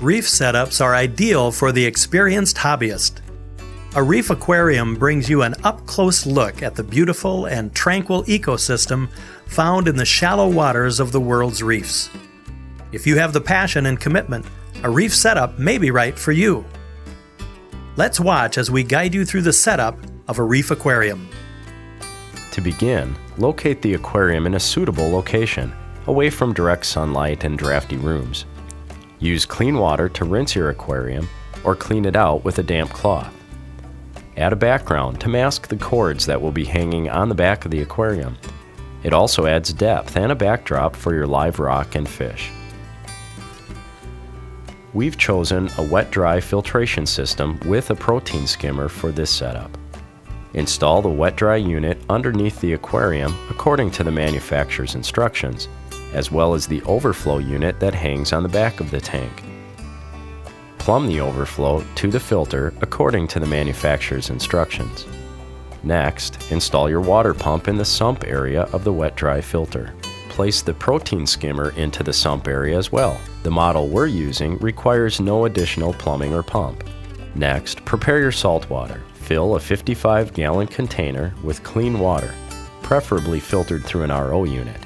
Reef setups are ideal for the experienced hobbyist. A reef aquarium brings you an up-close look at the beautiful and tranquil ecosystem found in the shallow waters of the world's reefs. If you have the passion and commitment, a reef setup may be right for you. Let's watch as we guide you through the setup of a reef aquarium. To begin, locate the aquarium in a suitable location, away from direct sunlight and drafty rooms. Use clean water to rinse your aquarium or clean it out with a damp cloth. Add a background to mask the cords that will be hanging on the back of the aquarium. It also adds depth and a backdrop for your live rock and fish. We've chosen a wet-dry filtration system with a protein skimmer for this setup. Install the wet-dry unit underneath the aquarium according to the manufacturer's instructions, as well as the overflow unit that hangs on the back of the tank. Plumb the overflow to the filter according to the manufacturer's instructions. Next, install your water pump in the sump area of the wet-dry filter. Place the protein skimmer into the sump area as well. The model we're using requires no additional plumbing or pump. Next, prepare your saltwater. Fill a 55-gallon container with clean water, preferably filtered through an RO unit,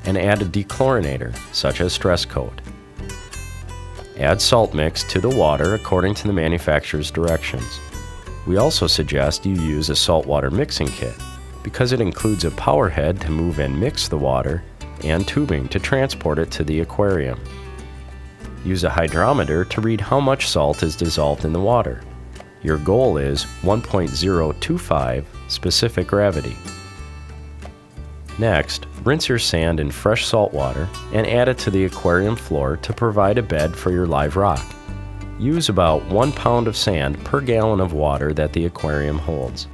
and add a dechlorinator, such as Stress Coat. Add salt mix to the water according to the manufacturer's directions. We also suggest you use a saltwater mixing kit because it includes a power head to move and mix the water and tubing to transport it to the aquarium. Use a hydrometer to read how much salt is dissolved in the water. Your goal is 1.025 specific gravity. Next, rinse your sand in fresh salt water and add it to the aquarium floor to provide a bed for your live rock. Use about 1 pound of sand per gallon of water that the aquarium holds.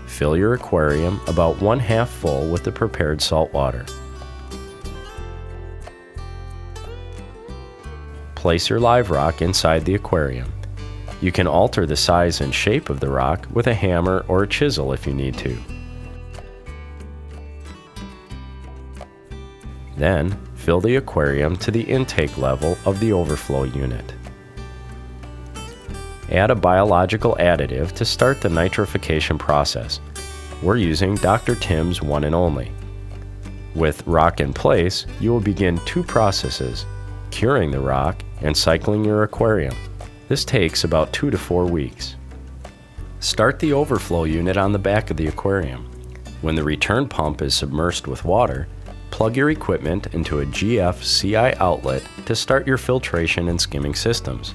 Fill your aquarium about 1/2 full with the prepared salt water. Place your live rock inside the aquarium. You can alter the size and shape of the rock with a hammer or a chisel if you need to. Then, fill the aquarium to the intake level of the overflow unit. Add a biological additive to start the nitrification process. We're using Dr. Tim's One and Only. With rock in place, you will begin 2 processes, curing the rock and cycling your aquarium. This takes about 2 to 4 weeks. Start the overflow unit on the back of the aquarium. When the return pump is submersed with water, plug your equipment into a gfci outlet to start your filtration and skimming systems.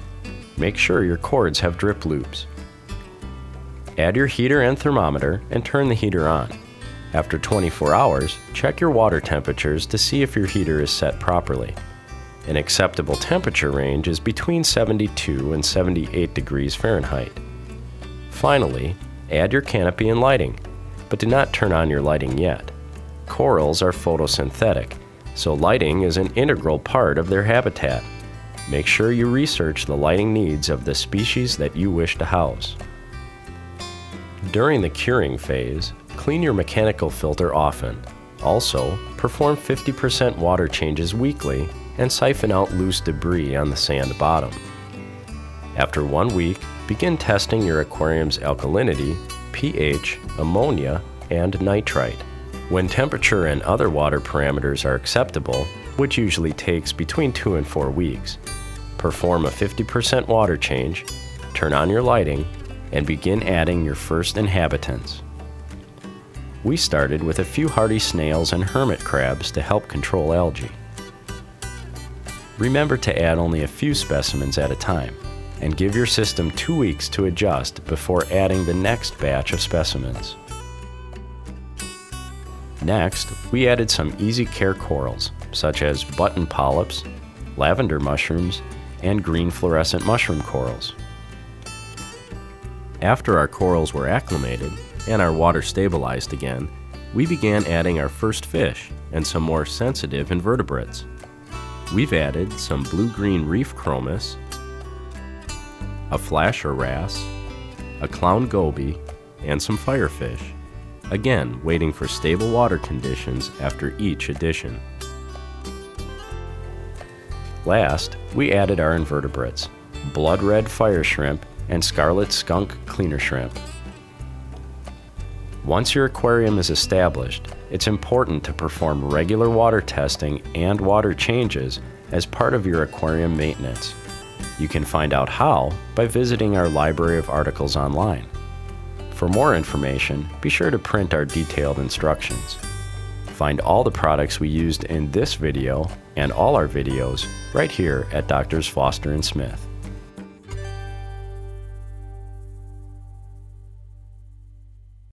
Make sure your cords have drip loops. Add your heater and thermometer and turn the heater on. After 24 hours, check your water temperatures to see if your heater is set properly. An acceptable temperature range is between 72 and 78 degrees Fahrenheit. Finally, add your canopy and lighting, but do not turn on your lighting yet. Corals are photosynthetic, so lighting is an integral part of their habitat. Make sure you research the lighting needs of the species that you wish to house. During the curing phase, clean your mechanical filter often. Also, perform 50% water changes weekly and siphon out loose debris on the sand bottom. After 1 week, begin testing your aquarium's alkalinity, pH, ammonia, and nitrite. When temperature and other water parameters are acceptable, which usually takes between 2 and 4 weeks, perform a 50% water change, turn on your lighting, and begin adding your first inhabitants. We started with a few hardy snails and hermit crabs to help control algae. Remember to add only a few specimens at a time, and give your system 2 weeks to adjust before adding the next batch of specimens. Next, we added some easy care corals, such as button polyps, lavender mushrooms, and green fluorescent mushroom corals. After our corals were acclimated and our water stabilized again, we began adding our first fish and some more sensitive invertebrates. We've added some blue-green reef chromis, a flasher wrasse, a clown goby, and some firefish, again waiting for stable water conditions after each addition. Last, we added our invertebrates, blood red fire shrimp and scarlet skunk cleaner shrimp. Once your aquarium is established, it's important to perform regular water testing and water changes as part of your aquarium maintenance. You can find out how by visiting our library of articles online. For more information, be sure to print our detailed instructions. Find all the products we used in this video and all our videos right here at Drs. Foster and Smith.